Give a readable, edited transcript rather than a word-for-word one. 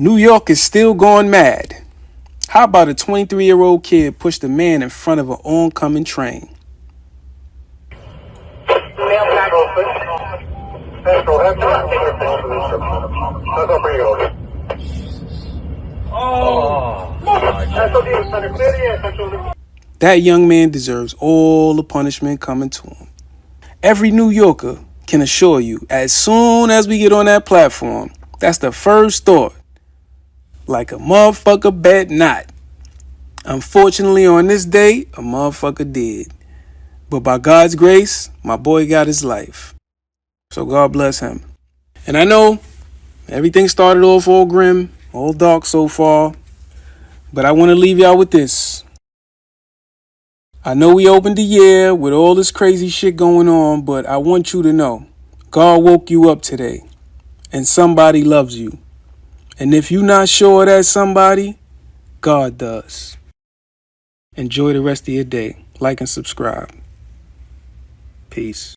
New York is still going mad. How about a 23-year-old kid pushed a man in front of an oncoming train? That young man deserves all the punishment coming to him. Every New Yorker can assure you, as soon as we get on that platform, that's the first thought. Like a motherfucker bet not. Unfortunately, on this day, a motherfucker did. But by God's grace, my boy got his life. So God bless him. And I know everything started off all grim, all dark so far. But I want to leave y'all with this. I know we opened the year with all this crazy shit going on, but I want you to know, God woke you up today, and somebody loves you. And if you're not sure of that somebody, God does. Enjoy the rest of your day. Like and subscribe. Peace.